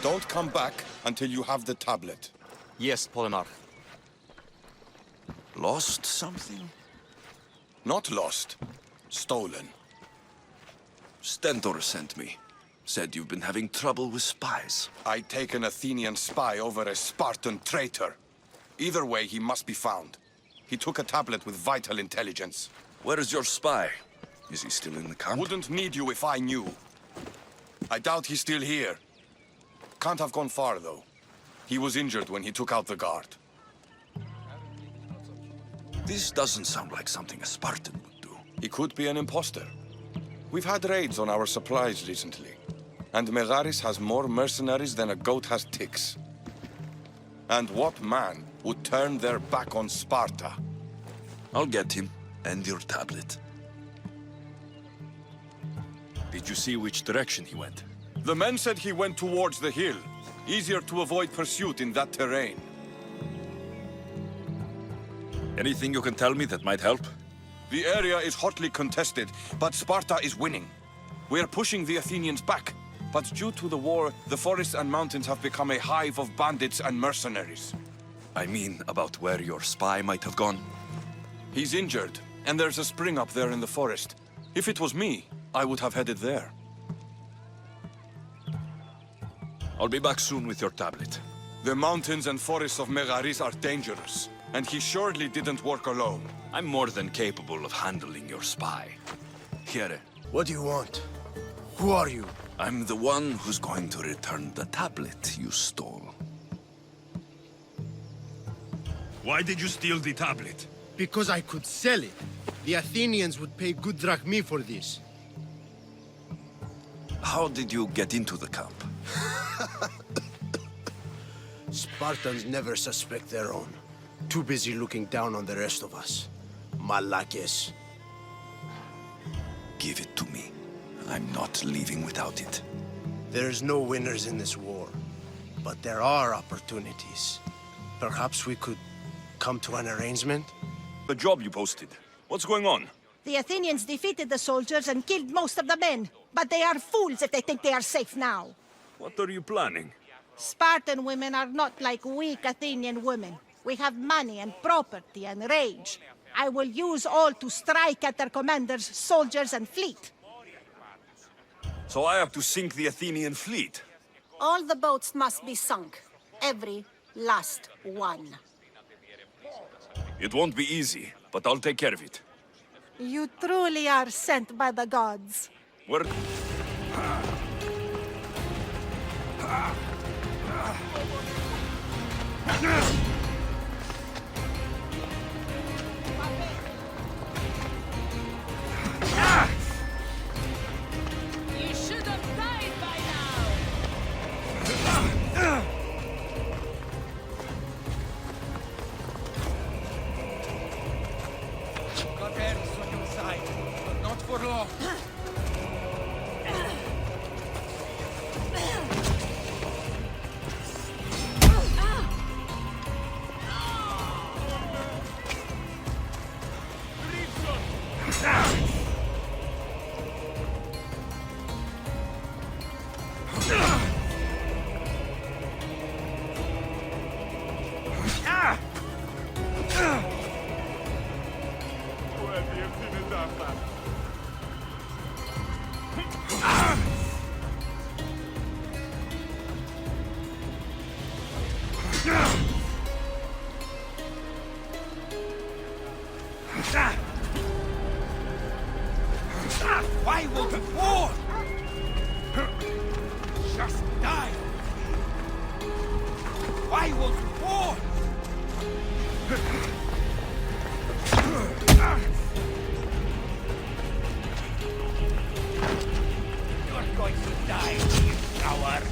Don't come back until you have the tablet. Yes, Polemarch. Lost something? Not lost. Stolen. Stentor sent me. Said you've been having trouble with spies. I take an Athenian spy over a Spartan traitor. Either way, he must be found. He took a tablet with vital intelligence. Where is your spy? Is he still in the camp? Wouldn't need you if I knew. I doubt he's still here. Can't have gone far, though. He was injured when he took out the guard. This doesn't sound like something a Spartan would do. He could be an imposter. We've had raids on our supplies recently. And Megaris has more mercenaries than a goat has ticks. And what man would turn their back on Sparta? I'll get him, and your tablet. Did you see which direction he went? The men said he went towards the hill. Easier to avoid pursuit in that terrain. Anything you can tell me that might help? The area is hotly contested, but Sparta is winning. We're pushing the Athenians back. But due to the war, the forests and mountains have become a hive of bandits and mercenaries. I mean, about where your spy might have gone. He's injured, and there's a spring up there in the forest. If it was me, I would have headed there. I'll be back soon with your tablet. The mountains and forests of Megaris are dangerous, and he surely didn't work alone. I'm more than capable of handling your spy. Here, What do you want? Who are you? I'm the one who's going to return the tablet you stole. Why did you steal the tablet? Because I could sell it. The Athenians would pay good drachmae for this. How did you get into the camp? Spartans never suspect their own. Too busy looking down on the rest of us. Malakes. Give it to me. I'm not leaving without it. There's no winners in this war. But there are opportunities. Perhaps we could come to an arrangement? The job you posted. What's going on? The Athenians defeated the soldiers and killed most of the men. But they are fools if they think they are safe now. What are you planning? Spartan women are not like weak Athenian women. We have money and property and rage. I will use all to strike at their commanders, soldiers, and fleet. So I have to sink the Athenian fleet? All the boats must be sunk. Every last one. It won't be easy, but I'll take care of it. You truly are sent by the gods. Where... You should have died by now! Got Eris on your side, but not for long. Why will the war just die? Why will the war? You're going to die, you coward.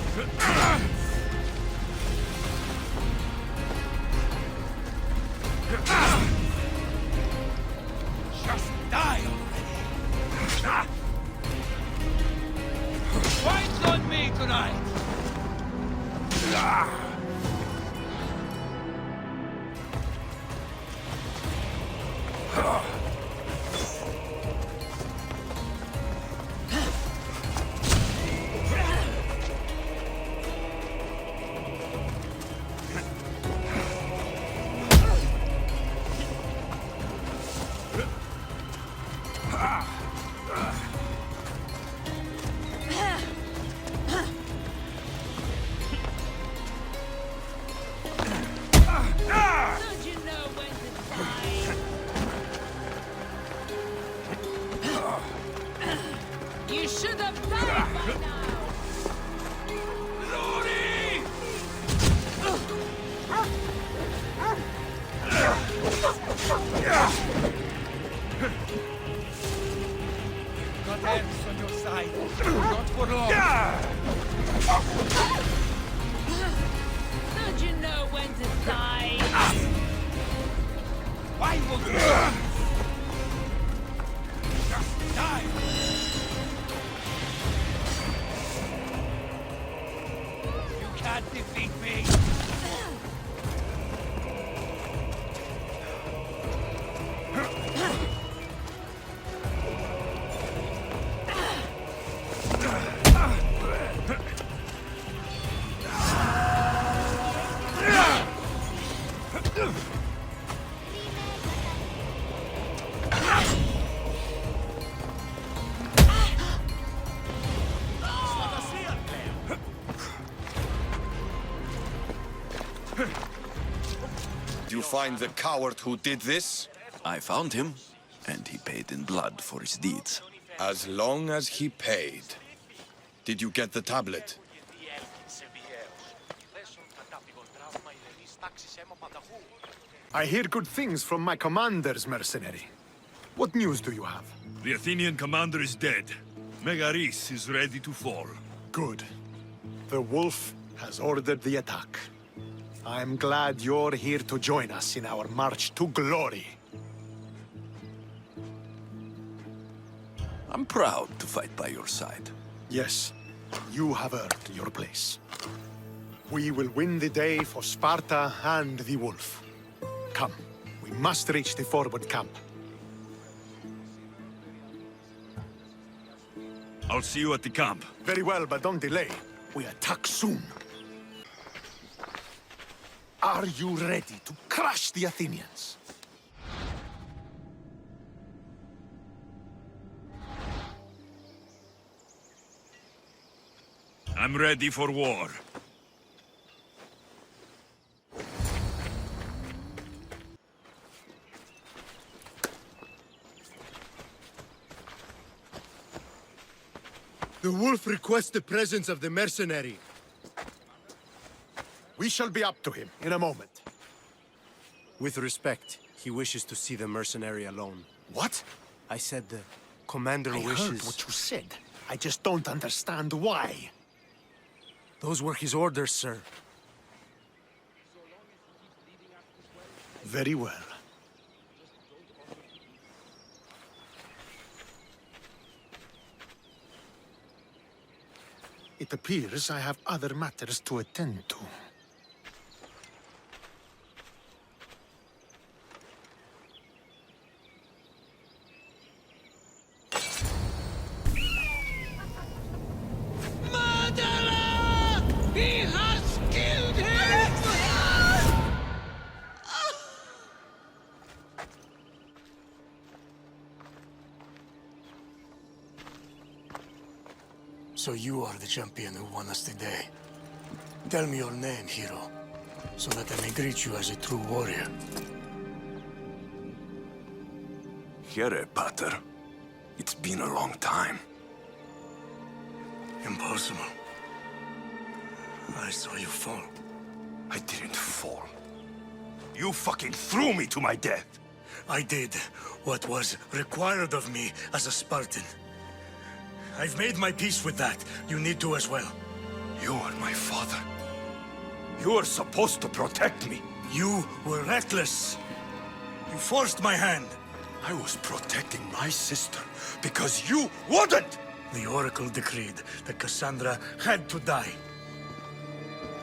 Just die already! Wine's on me tonight! can't defeat me! Did you find the coward who did this? I found him, and he paid in blood for his deeds. As long as he paid. Did you get the tablet? I hear good things from my commanders, mercenary. What news do you have? The Athenian commander is dead. Megaris is ready to fall. Good. The wolf has ordered the attack. I'm glad you're here to join us in our march to glory. I'm proud to fight by your side. Yes, you have earned your place. We will win the day for Sparta and the wolf. Come, we must reach the forward camp. I'll see you at the camp. Very well, but don't delay. We attack soon. Are you ready to crush the Athenians? I'm ready for war. The wolf requests the presence of the mercenary. We shall be up to him in a moment. With respect, he wishes to see the mercenary alone. What? I said the commander I wishes... heard what you said. I just don't understand why. Those were his orders, sir. Very well. It appears I have other matters to attend to. He has killed him! So you are the champion who won us today. Tell me your name, hero, so that I may greet you as a true warrior. Here, Pater. It's been a long time. Impossible. I saw you fall. I didn't fall. You fucking threw me to my death! I did what was required of me as a Spartan. I've made my peace with that. You need to as well. You are my father. You are supposed to protect me. You were reckless. You forced my hand. I was protecting my sister because you wouldn't! The Oracle decreed that Cassandra had to die.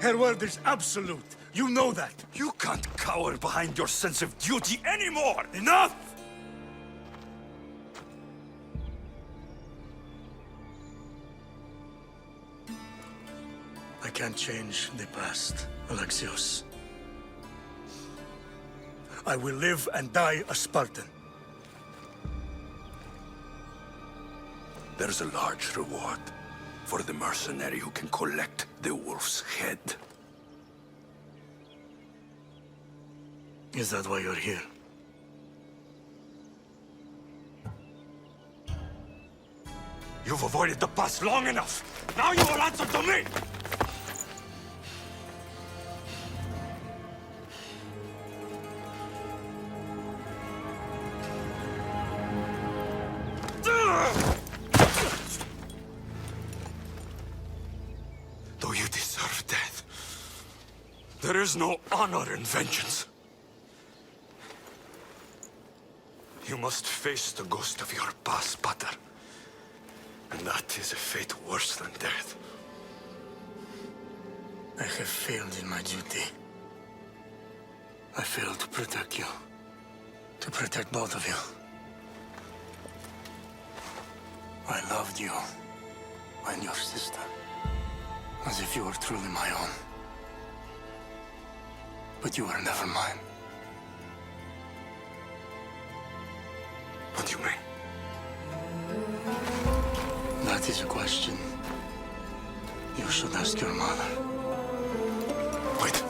Her word is absolute. You know that. You can't cower behind your sense of duty anymore! Enough! I can't change the past, Alexios. I will live and die a Spartan. There's a large reward for the mercenary who can collect the wolf's head. Is that why you're here? You've avoided the past long enough! Now you will answer to me! Though you deserve death, there is no honor in vengeance. You must face the ghost of your past, Pater. And that is a fate worse than death. I have failed in my duty. I failed to protect you. To protect both of you. I loved you and your sister as if you were truly my own. But you were never mine. What do you mean? That is a question you should ask your mother. Wait.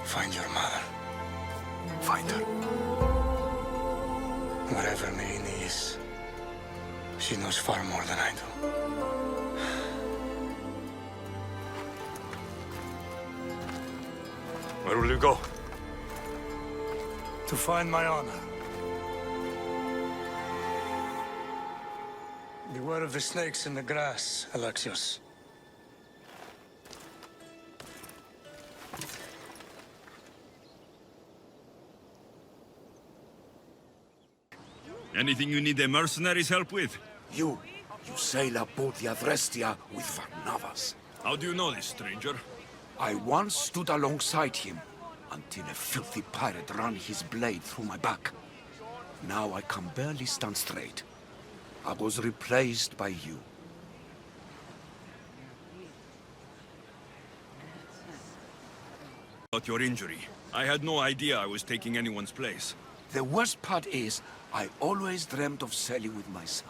Find your mother. Find her. Wherever Merini is, she knows far more than I do. Where will you go? To find my honor. Beware of the snakes in the grass, Alexios. Anything you need the mercenaries' help with? You sail aboard the Adrestia with Varnavas. How do you know this, stranger? I once stood alongside him until a filthy pirate ran his blade through my back. Now I can barely stand straight. I was replaced by you. About your injury. I had no idea I was taking anyone's place. The worst part is, I always dreamt of sailing with my son.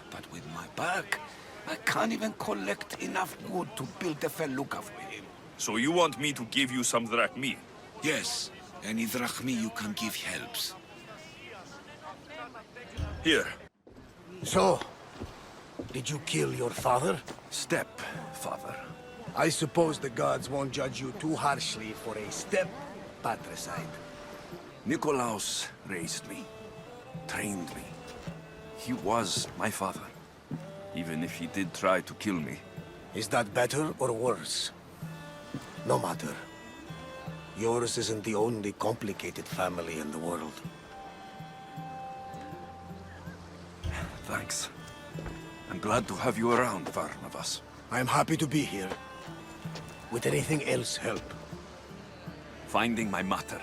But with my back, I can't even collect enough wood to build a felucca for him. So you want me to give you some drachmi? Yes, any drachmi you can give helps. Here. So, did you kill your father? Stepfather. I suppose the gods won't judge you too harshly for a patricide. Nikolaos raised me, trained me. He was my father, even if he did try to kill me. Is that better or worse? No matter. Yours isn't the only complicated family in the world. Thanks. I'm glad to have you around, Varnavas. I'm happy to be here. Would anything else help? Finding my mother.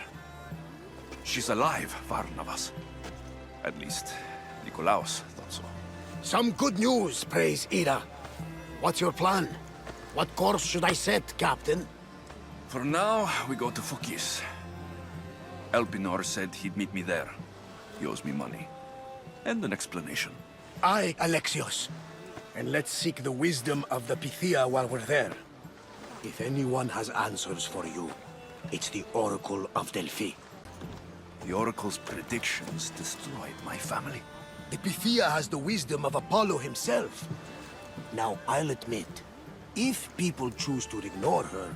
She's alive, Varnavas. At least, Nikolaos thought so. Some good news, praise Ida. What's your plan? What course should I set, Captain? For now, we go to Fokis. Elpinor said he'd meet me there. He owes me money. And an explanation. Aye, Alexios. And let's seek the wisdom of the Pythia while we're there. If anyone has answers for you, it's the Oracle of Delphi. The Oracle's predictions destroyed my family. The Pythia has the wisdom of Apollo himself. Now, I'll admit, if people choose to ignore her,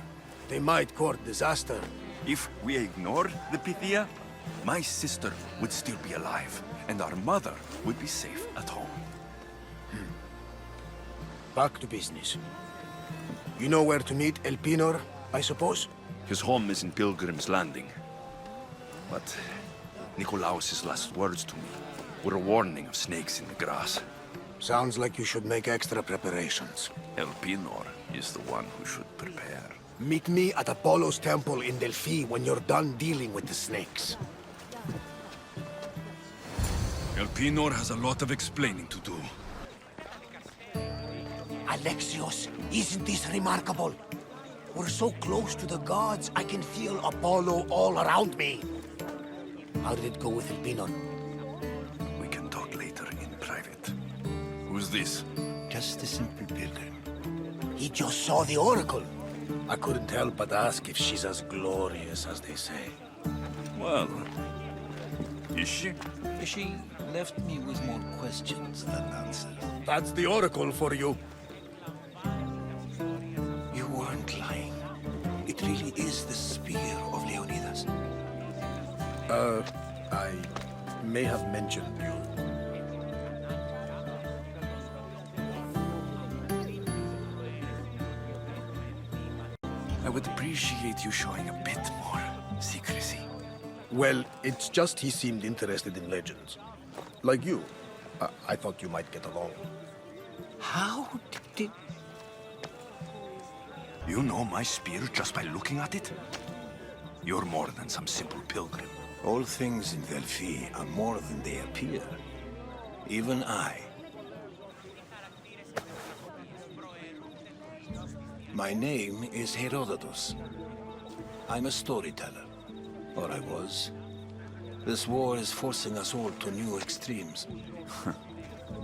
they might court disaster. If we ignore the Pythia, my sister would still be alive, and our mother would be safe at home. Back to business. You know where to meet Elpinor, I suppose? His home is in Pilgrim's Landing. But Nikolaos' last words to me were a warning of snakes in the grass. Sounds like you should make extra preparations. Elpinor is the one who should prepare. Meet me at Apollo's temple in Delphi when you're done dealing with the snakes. Elpinor has a lot of explaining to do. Alexios, isn't this remarkable? We're so close to the gods, I can feel Apollo all around me. How did it go with Elpinor? We can talk later in private. Who's this? Just a simple pilgrim. He just saw the Oracle. I couldn't help but ask if she's as glorious as they say. Well, is she? She left me with more questions than answers. That's the Oracle for you. You weren't lying. It really is the spear of Leonidas. I may have mentioned you. I would appreciate you showing a bit more secrecy. Well, it's just he seemed interested in legends. Like you. I thought you might get along. How did... You know my spear just by looking at it? You're more than some simple pilgrim. All things in Delphi are more than they appear. Even I. My name is Herodotus. I'm a storyteller. Or I was. This war is forcing us all to new extremes.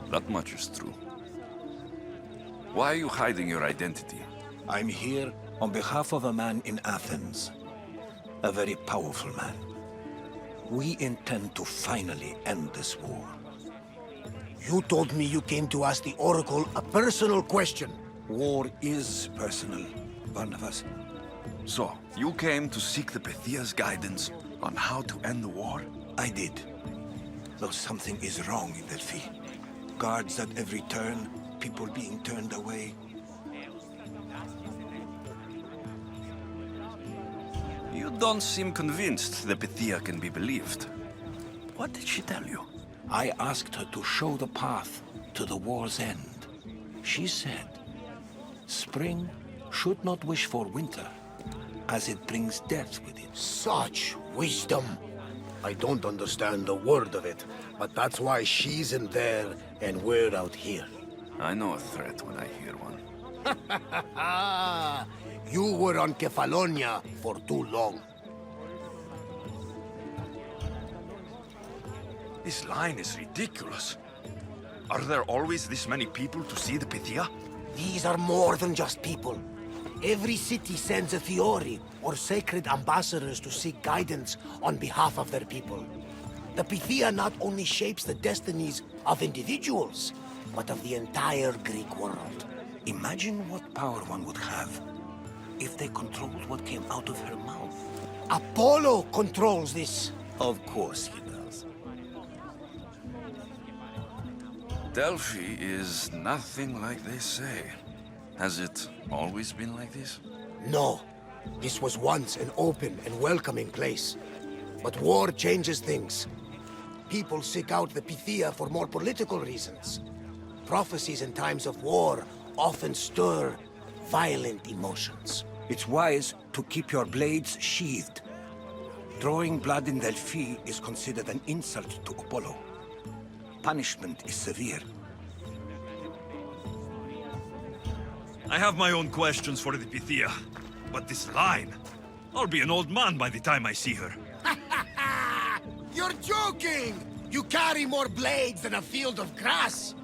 That much is true. Why are you hiding your identity? I'm here on behalf of a man in Athens. A very powerful man. We intend to finally end this war. You told me you came to ask the Oracle a personal question. War is personal, Barnabas. So, you came to seek the Pythia's guidance on how to end the war? I did. Though something is wrong in Delphi. Guards at every turn, people being turned away. You don't seem convinced the Pythia can be believed. What did she tell you? I asked her to show the path to the war's end. She said, spring should not wish for winter, as it brings death with it. Such wisdom! I don't understand a word of it, but that's why she's in there and we're out here. I know a threat when I hear one. You were on Kefalonia for too long. This line is ridiculous. Are there always this many people to see the Pythia? These are more than just people. Every city sends a theory or sacred ambassadors to seek guidance on behalf of their people. The Pythia not only shapes the destinies of individuals, but of the entire Greek world. Imagine what power one would have if they controlled what came out of her mouth. Apollo controls this. Of course he does. Delphi is nothing like they say. Has it always been like this? No. This was once an open and welcoming place. But war changes things. People seek out the Pythia for more political reasons. Prophecies in times of war often stir violent emotions. It's wise to keep your blades sheathed. Drawing blood in Delphi is considered an insult to Apollo. Punishment is severe. I have my own questions for the Pythia, but this line... I'll be an old man by the time I see her. You're joking! You carry more blades than a field of grass!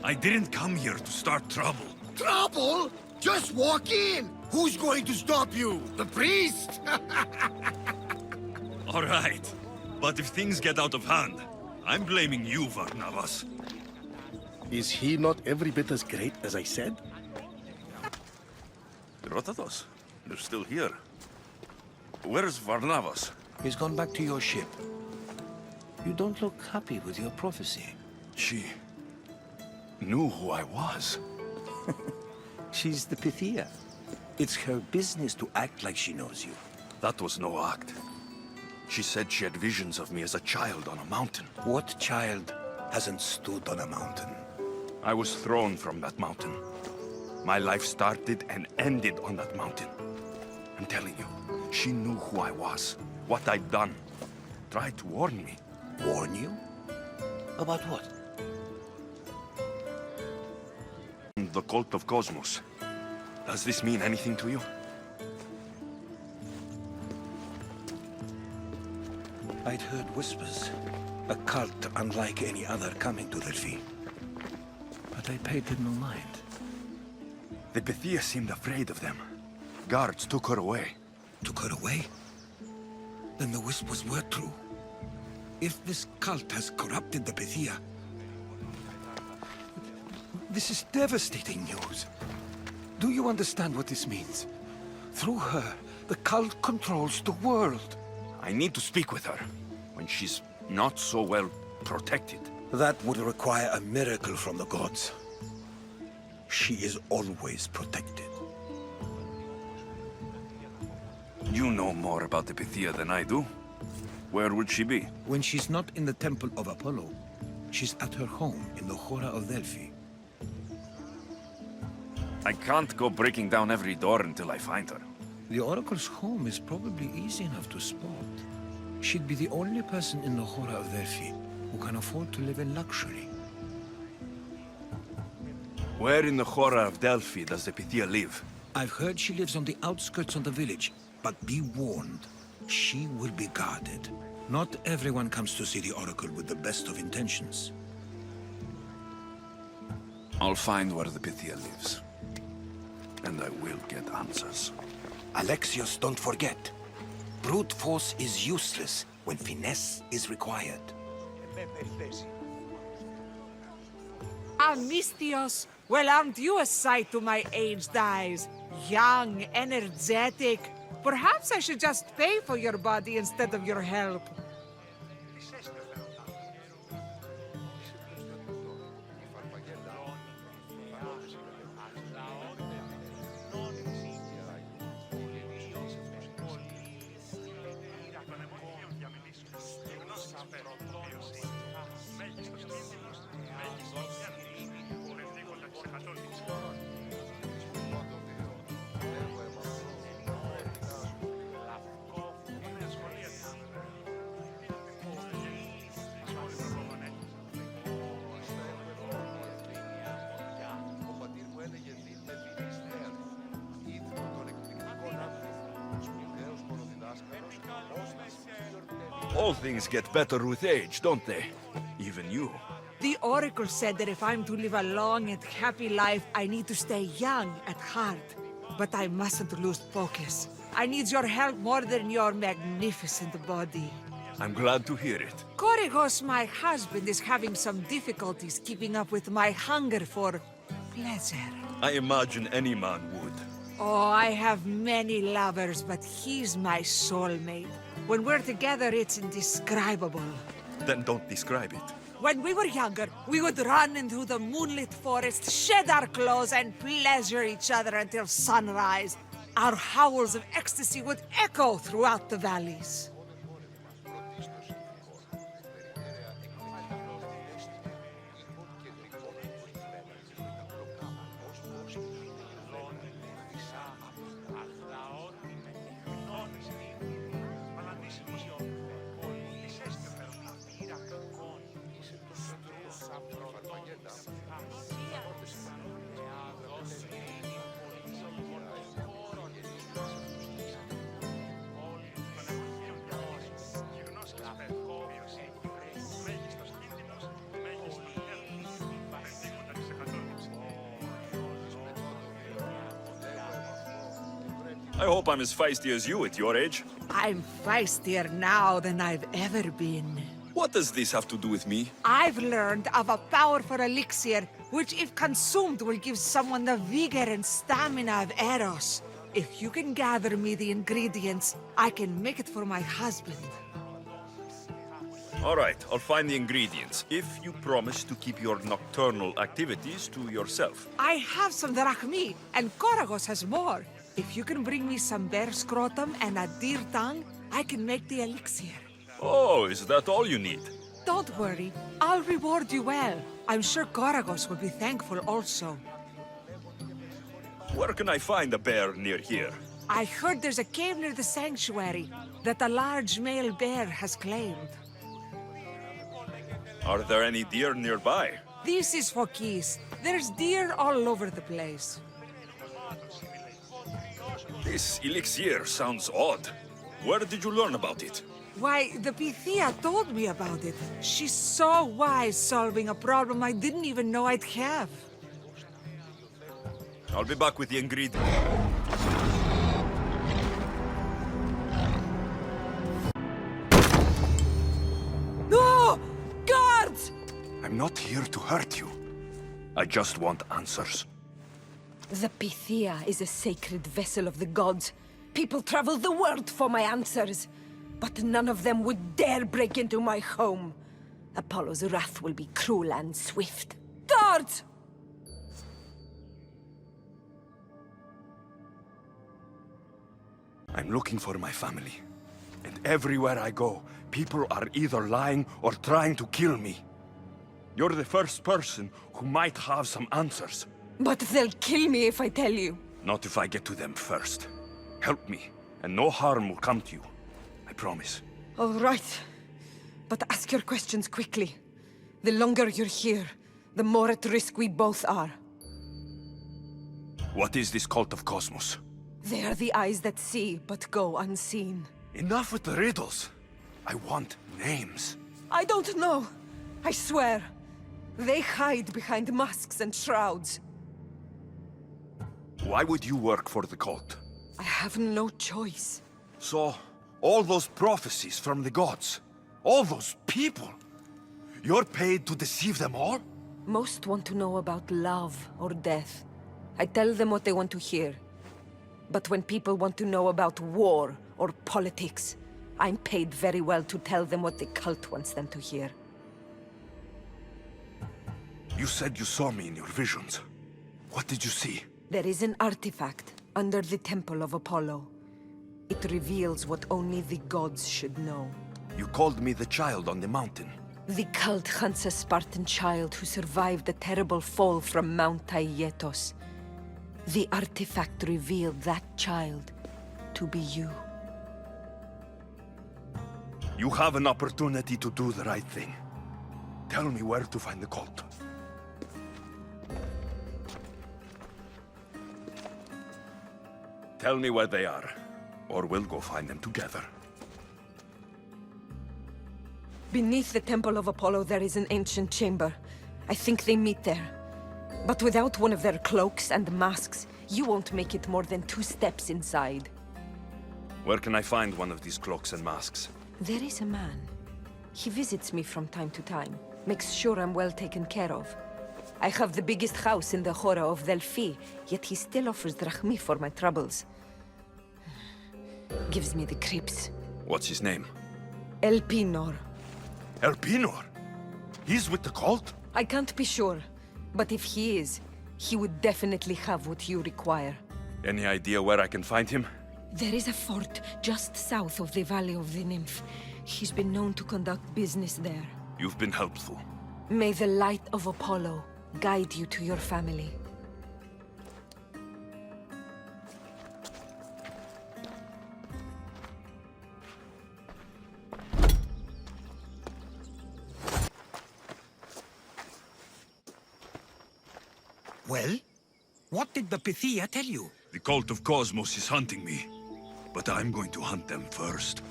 I didn't come here to start trouble. Trouble? Just walk in! Who's going to stop you? The priest? All right, but if things get out of hand, I'm blaming you, Varnavas. Is he not every bit as great as I said? Herodotus, you're still here. Where's Varnavas? He's gone back to your ship. You don't look happy with your prophecy. She knew who I was. She's the Pythia. It's her business to act like she knows you. That was no act. She said she had visions of me as a child on a mountain. What child hasn't stood on a mountain? I was thrown from that mountain. My life started and ended on that mountain. I'm telling you, she knew who I was, what I'd done. Tried to warn me. Warn you? About what? The cult of Cosmos. Does this mean anything to you? I'd heard whispers. A cult unlike any other coming to Delphi. But I paid them no mind. The Pythia seemed afraid of them. Guards took her away. Took her away? Then the whispers were true. If this cult has corrupted the Pythia... This is devastating news. Do you understand what this means? Through her, the cult controls the world. I need to speak with her, when she's not so well protected. That would require a miracle from the gods. She is always protected. You know more about the Pythia than I do. Where would she be? When she's not in the temple of Apollo, she's at her home in the Hora of Delphi. I can't go breaking down every door until I find her. The Oracle's home is probably easy enough to spot. She'd be the only person in the Hora of Delphi who can afford to live in luxury. Where in the Hora of Delphi does the Pythia live? I've heard she lives on the outskirts of the village, but be warned, she will be guarded. Not everyone comes to see the Oracle with the best of intentions. I'll find where the Pythia lives. And I will get answers. Alexios, don't forget. Brute force is useless when finesse is required. Mistios, well, aren't you a sight to my aged eyes? Young, energetic. Perhaps I should just pay for your body instead of your help. All things get better with age, don't they? Even you. The Oracle said that if I'm to live a long and happy life, I need to stay young at heart. But I mustn't lose focus. I need your help more than your magnificent body. I'm glad to hear it. Korygos, my husband, is having some difficulties keeping up with my hunger for pleasure. I imagine any man would. Oh, I have many lovers, but he's my soulmate. When we're together, it's indescribable. Then don't describe it. When we were younger, we would run into the moonlit forest, shed our clothes, and pleasure each other until sunrise. Our howls of ecstasy would echo throughout the valleys. I hope I'm as feisty as you at your age. I'm feistier now than I've ever been. What does this have to do with me? I've learned of a powerful elixir, which if consumed will give someone the vigor and stamina of Eros. If you can gather me the ingredients, I can make it for my husband. All right, I'll find the ingredients, if you promise to keep your nocturnal activities to yourself. I have some drachmi, and Korygos has more. If you can bring me some bear scrotum and a deer tongue, I can make the elixir. Oh, is that all you need? Don't worry, I'll reward you well. I'm sure Korygos will be thankful also. Where can I find a bear near here? I heard there's a cave near the sanctuary that a large male bear has claimed. Are there any deer nearby? This is Phokis. There's deer all over the place. This elixir sounds odd. Where did you learn about it? Why, the Pythia told me about it. She's so wise solving a problem I didn't even know I'd have. I'll be back with the ingredients. No! Guards! I'm not here to hurt you. I just want answers. The Pythia is a sacred vessel of the gods. People travel the world for my answers. But none of them would dare break into my home. Apollo's wrath will be cruel and swift. Guards! I'm looking for my family. And everywhere I go, people are either lying or trying to kill me. You're the first person who might have some answers. But they'll kill me if I tell you. Not if I get to them first. Help me, and no harm will come to you. I promise. All right. But ask your questions quickly. The longer you're here, the more at risk we both are. What is this cult of Cosmos? They are the eyes that see, but go unseen. Enough with the riddles. I want names. I don't know. I swear. They hide behind masks and shrouds. Why would you work for the cult? I have no choice. So, all those prophecies from the gods, all those people, you're paid to deceive them all? Most want to know about love or death. I tell them what they want to hear. But when people want to know about war or politics, I'm paid very well to tell them what the cult wants them to hear. You said you saw me in your visions. What did you see? There is an artifact under the Temple of Apollo. It reveals what only the gods should know. You called me the child on the mountain. The cult hunts a Spartan child who survived a terrible fall from Mount Aietos. The artifact revealed that child to be you. You have an opportunity to do the right thing. Tell me where to find the cult. Tell me where they are, or we'll go find them together. Beneath the Temple of Apollo there is an ancient chamber. I think they meet there. But without one of their cloaks and masks, you won't make it more than 2 steps inside. Where can I find one of these cloaks and masks? There is a man. He visits me from time to time, makes sure I'm well taken care of. I have the biggest house in the Hora of Delphi, yet he still offers drachmi for my troubles. Gives me the creeps. What's his name? Elpinor. Elpinor? He's with the cult? I can't be sure, but if he is, he would definitely have what you require. Any idea where I can find him? There is a fort just south of the Valley of the Nymph. He's been known to conduct business there. You've been helpful. May the light of Apollo guide you to your family. Well? What did the Pythia tell you? The cult of Cosmos is hunting me, but I'm going to hunt them first.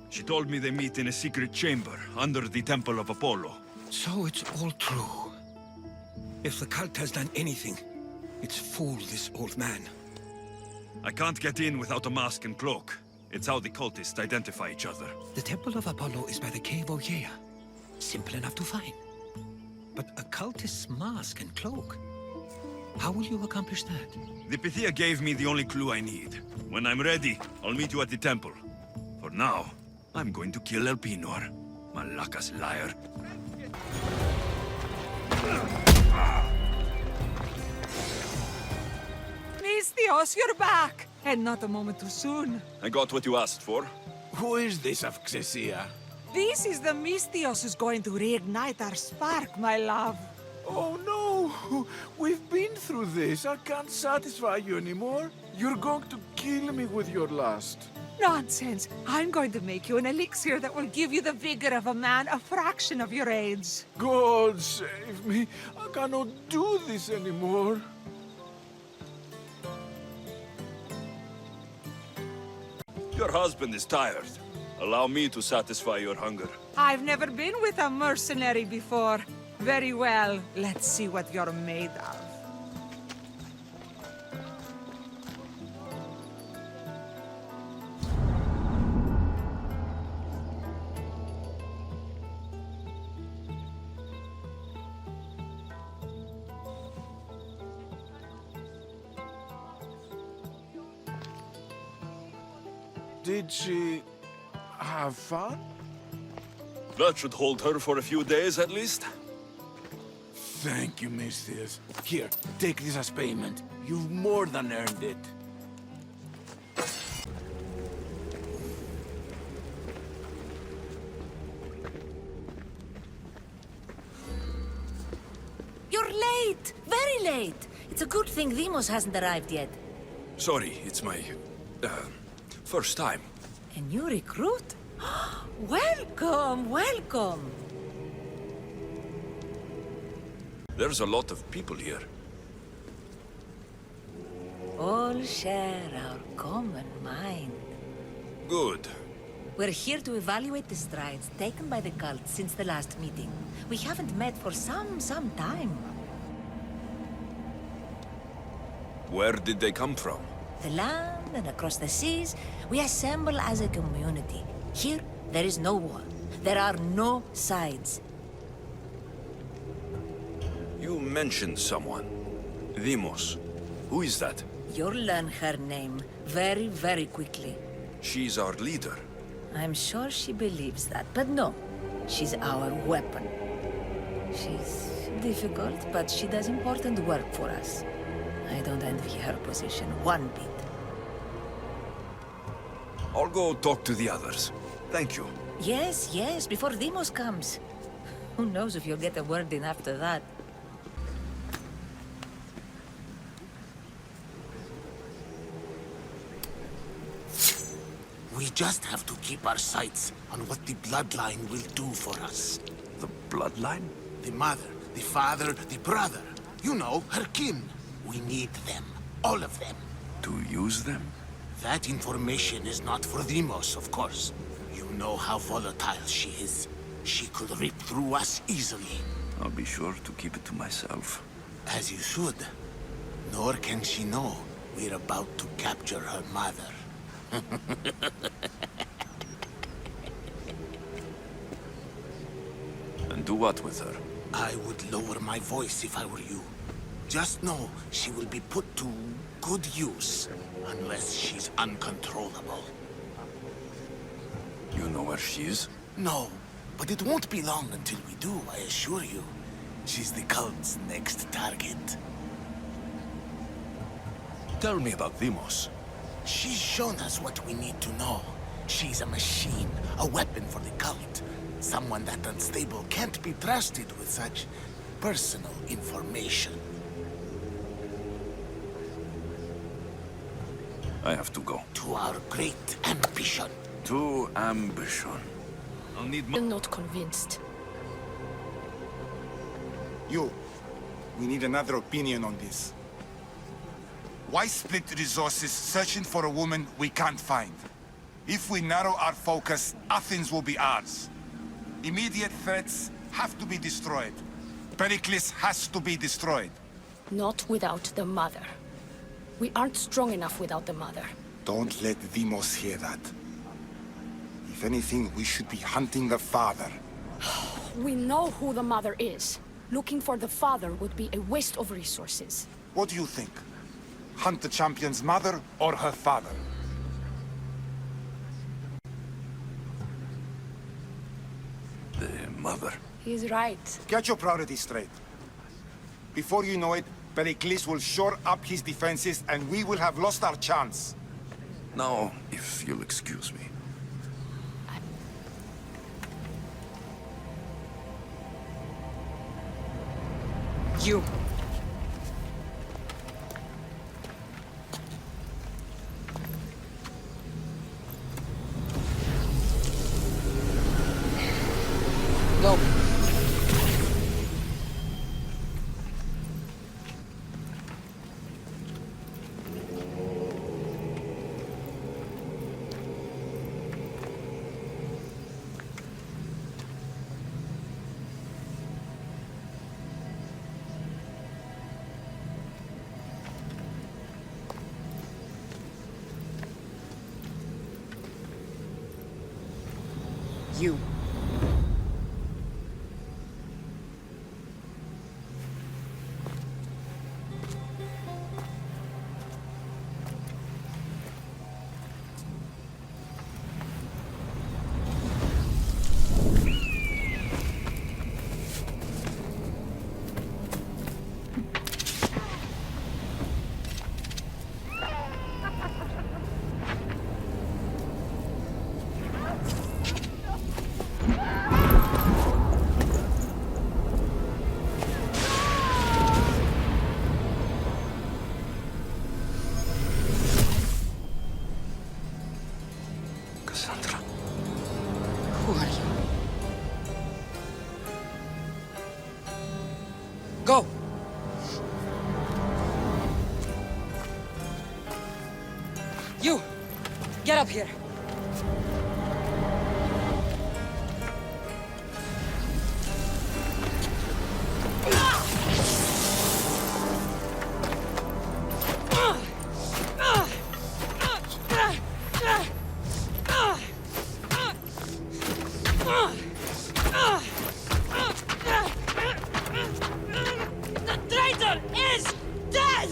She told me they meet in a secret chamber under the Temple of Apollo. So it's all true. If the cult has done anything, it's fooled this old man. I can't get in without a mask and cloak. It's how the cultists identify each other. The Temple of Apollo is by the Cave Ogyea. Simple enough to find. But a cultist's mask and cloak? How will you accomplish that? The Pythia gave me the only clue I need. When I'm ready, I'll meet you at the temple. For now, I'm going to kill Elpinor. Malaka's liar. Misthios, you're back! And not a moment too soon. I got what you asked for. Who is this Avxesia? This is the Misthios who's going to reignite our spark, my love. Oh no! We've been through this. I can't satisfy you anymore. You're going to kill me with your lust. Nonsense. I'm going to make you an elixir that will give you the vigor of a man a fraction of your age. God save me. I cannot do this anymore. Your husband is tired. Allow me to satisfy your hunger. I've never been with a mercenary before. Very well. Let's see what you're made of. Did she have fun? That should hold her for a few days at least. Thank you, Misthios. Here, take this as payment. You've more than earned it. You're late! Very late! It's a good thing Demos hasn't arrived yet. Sorry, it's my... first time. A new recruit? Welcome, welcome! There's a lot of people here. All share our common mind. Good. We're here to evaluate the strides taken by the cult since the last meeting. We haven't met for some time. Where did they come from? The land and across the seas, we assemble as a community. Here, there is no war. There are no sides. You mentioned someone. Demos. Who is that? You'll learn her name very, very quickly. She's our leader. I'm sure she believes that, but no. She's our weapon. She's difficult, but she does important work for us. I don't envy her position one bit. I'll go talk to the others. Thank you. Yes, yes, before Demos comes. Who knows if you'll get a word in after that. We just have to keep our sights on what the bloodline will do for us. The bloodline? The mother, the father, the brother. You know, her kin. We need them. All of them. To use them? That information is not for Demos, of course. You know how volatile she is. She could rip through us easily. I'll be sure to keep it to myself. As you should. Nor can she know we're about to capture her mother. And do what with her? I would lower my voice if I were you. Just know she will be put to good use, unless she's uncontrollable. You know where she is? No, but it won't be long until we do, I assure you. She's the cult's next target. Tell me about Demos. She's shown us what we need to know. She's a machine, a weapon for the cult. Someone that unstable can't be trusted with such personal information. I have to go. To our great ambition. To ambition. I'll need I'm not convinced. You. We need another opinion on this. Why split resources searching for a woman we can't find? If we narrow our focus, Athens will be ours. Immediate threats have to be destroyed. Pericles has to be destroyed. Not without the mother. We aren't strong enough without the mother. Don't let Demos hear that. If anything, we should be hunting the father. We know who the mother is. Looking for the father would be a waste of resources. What do you think? Hunt the champion's mother or her father? The mother. He's right. Get your priorities straight. Before you know it, Pericles will shore up his defenses and we will have lost our chance. Now, if you'll excuse me. You. Go. You. You! Get up here! The traitor is dead!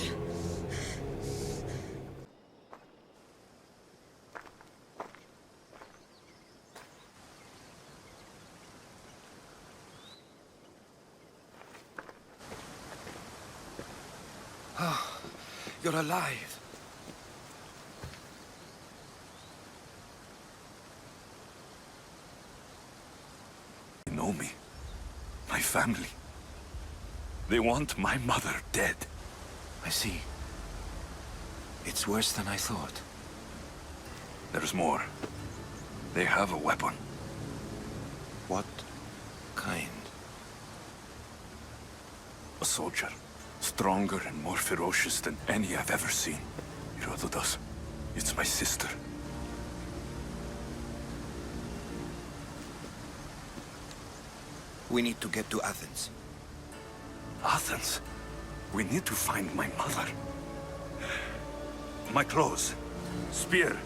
You're alive. You know me. My family. They want my mother dead. I see. It's worse than I thought. There's more. They have a weapon. What kind? A soldier. Stronger and more ferocious than any I've ever seen. Herodotus, it's my sister. We need to get to Athens. Athens? We need to find my mother. My clothes. Spear.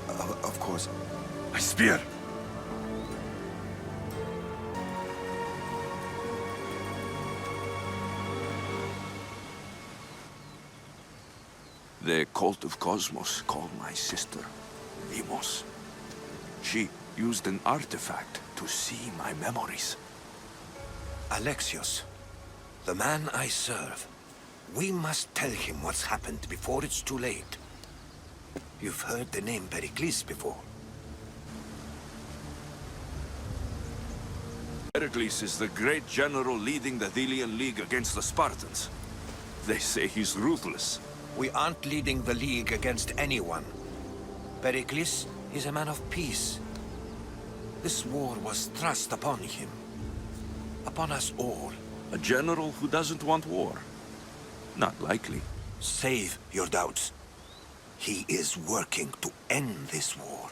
Of course. My spear! The cult of Cosmos called my sister Demos. She used an artifact to see my memories. Alexios, the man I serve. We must tell him what's happened before it's too late. You've heard the name Pericles before. Pericles is the great general leading the Delian League against the Spartans. They say he's ruthless. We aren't leading the League against anyone. Pericles is a man of peace. This war was thrust upon him. Upon us all. A general who doesn't want war? Not likely. Save your doubts. He is working to end this war.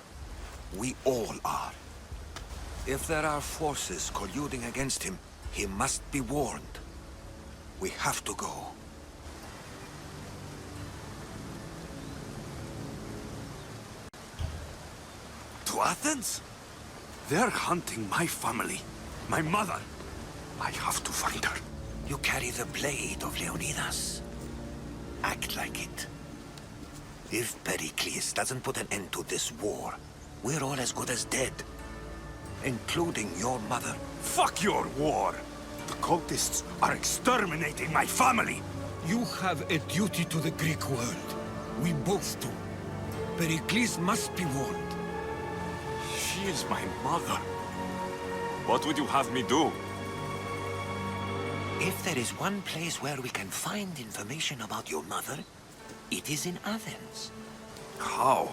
We all are. If there are forces colluding against him, he must be warned. We have to go. To Athens? They're hunting my family. My mother. I have to find her. You carry the blade of Leonidas. Act like it. If Pericles doesn't put an end to this war, we're all as good as dead. Including your mother. Fuck your war! The cultists are exterminating my family! You have a duty to the Greek world. We both do. Pericles must be warned. She is my mother. What would you have me do? If there is one place where we can find information about your mother, it is in Athens. How?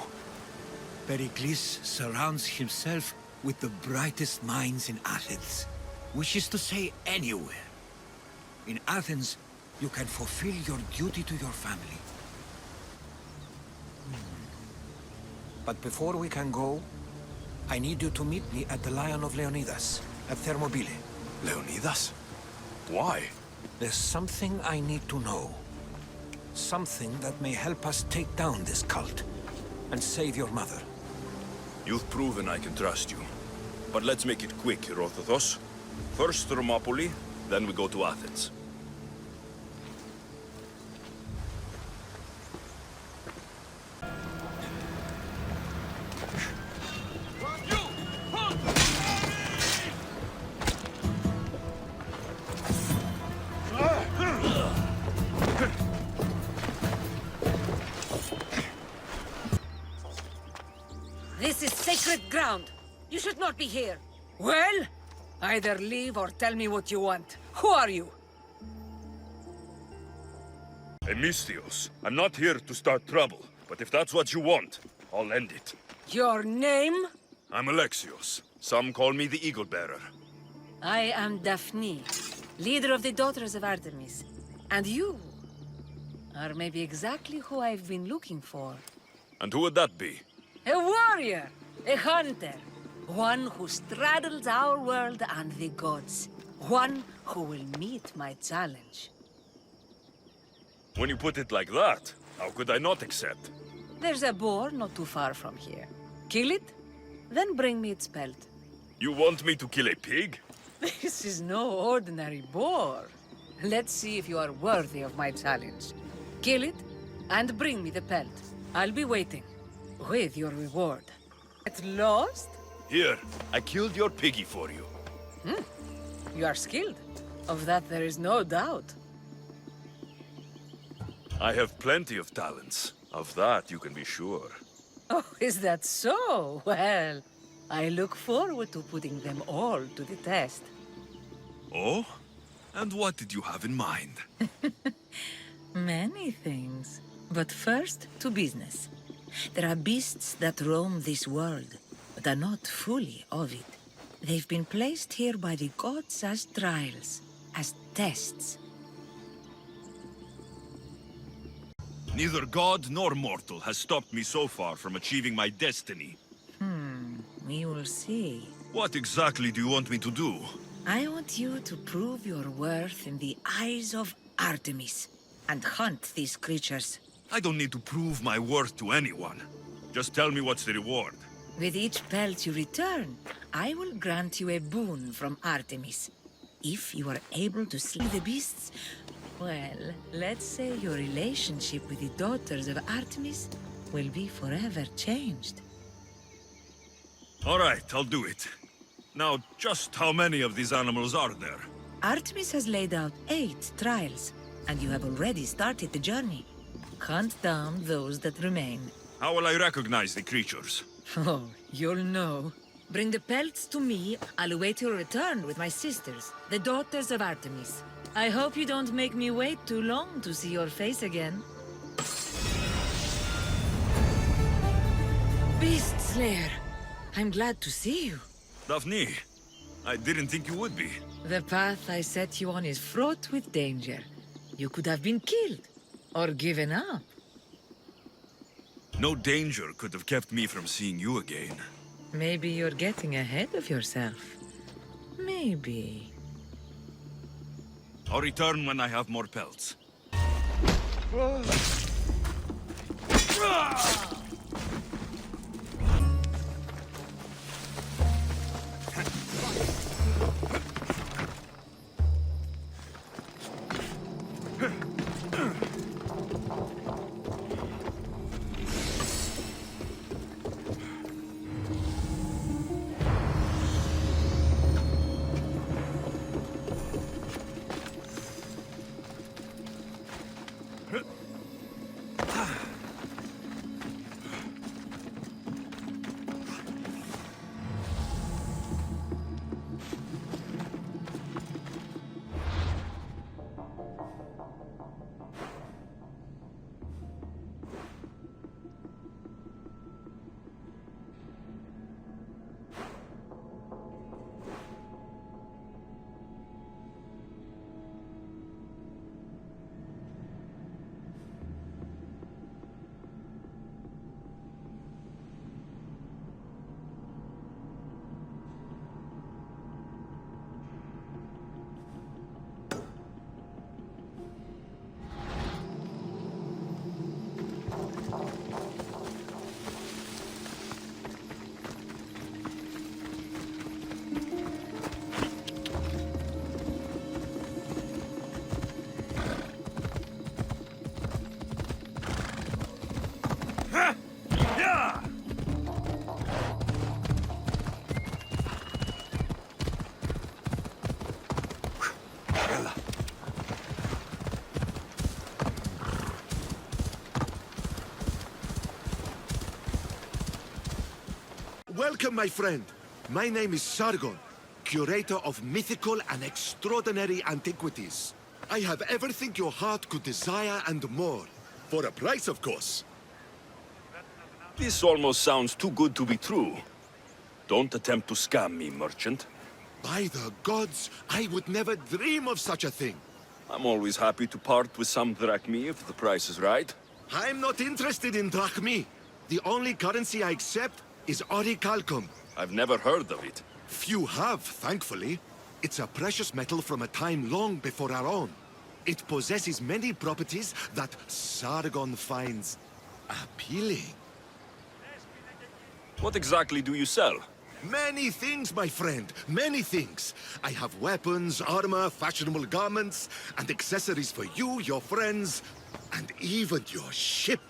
Pericles surrounds himself with the brightest minds in Athens. Which is to say, anywhere. In Athens, you can fulfill your duty to your family. But before we can go, I need you to meet me at the Lion of Leonidas, at Thermopylae. Leonidas? Why? There's something I need to know. Something that may help us take down this cult and save your mother. You've proven I can trust you. But let's make it quick, Herodotus. First Thermopylae, then we go to Athens. This is sacred ground. You should not be here. Well, either leave or tell me what you want. Who are you? Emistios, I'm not here to start trouble, but if that's what you want, I'll end it. Your name? I'm Alexios. Some call me the Eagle Bearer. I am Daphne, leader of the Daughters of Artemis. And you? Or maybe exactly who I've been looking for. And who would that be? A warrior! A hunter! One who straddles our world and the gods. One who will meet my challenge. When you put it like that, how could I not accept? There's a boar not too far from here. Kill it, then bring me its pelt. You want me to kill a pig? This is no ordinary boar. Let's see if you are worthy of my challenge. Kill it, and bring me the pelt. I'll be waiting, with your reward. Get lost? Here, I killed your piggy for you. You are skilled. Of that there is no doubt. I have plenty of talents. Of that you can be sure. Oh, is that so? Well, I look forward to putting them all to the test. Oh? And what did you have in mind? Many things. But first, to business. There are beasts that roam this world, but are not fully of it. They've been placed here by the gods as trials, as tests. Neither god nor mortal has stopped me so far from achieving my destiny. We will see. What exactly do you want me to do? I want you to prove your worth in the eyes of Artemis, and hunt these creatures. I don't need to prove my worth to anyone. Just tell me what's the reward. With each pelt you return, I will grant you a boon from Artemis. If you are able to slay the beasts, well, let's say your relationship with the daughters of Artemis will be forever changed. All right, I'll do it. Now, just how many of these animals are there? Artemis has laid out 8 trials, and you have already started the journey. Hunt down those that remain. How will I recognize the creatures? Oh, you'll know. Bring the pelts to me. I'll await your return with my sisters, the daughters of Artemis. I hope you don't make me wait too long to see your face again. Beast Slayer, I'm glad to see you. Daphne, I didn't think you would be. The path I set you on is fraught with danger. You could have been killed, or given up. No danger could have kept me from seeing you again. Maybe you're getting ahead of yourself. Maybe. I'll return when I have more pelts. Welcome, my friend. My name is Sargon, curator of mythical and extraordinary antiquities. I have everything your heart could desire and more. For a price, of course. This almost sounds too good to be true. Don't attempt to scam me, merchant. By the gods, I would never dream of such a thing. I'm always happy to part with some drachmi if the price is right. I'm not interested in drachmi. The only currency I accept is orichalcum. I've never heard of it. Few have, thankfully. It's a precious metal from a time long before our own. It possesses many properties that Sargon finds appealing. What exactly do you sell? Many things, my friend, many things. I have weapons, armor, fashionable garments, and accessories for you, your friends, and even your ship.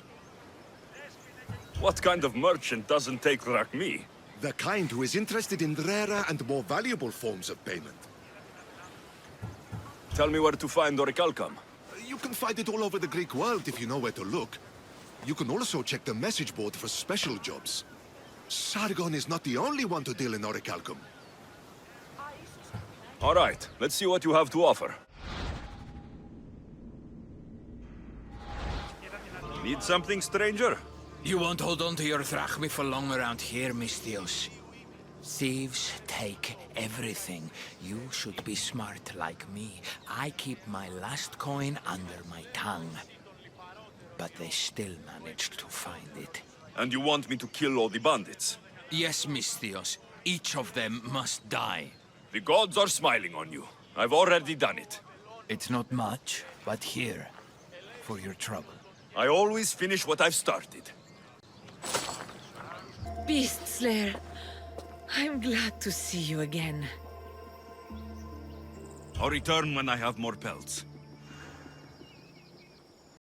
What kind of merchant doesn't take drachmi? The kind who is interested in rarer and more valuable forms of payment. Tell me where to find orichalcum. You can find it all over the Greek world if you know where to look. You can also check the message board for special jobs. Sargon is not the only one to deal in orichalcum. All right, let's see what you have to offer. Need something, stranger? You won't hold on to your drachmi for long around here, Misthios. Thieves take everything. You should be smart like me. I keep my last coin under my tongue. But they still managed to find it. And you want me to kill all the bandits? Yes, Misthios. Each of them must die. The gods are smiling on you. I've already done it. It's not much, but here, for your trouble. I always finish what I've started. Beast Slayer, I'm glad to see you again. I'll return when I have more pelts.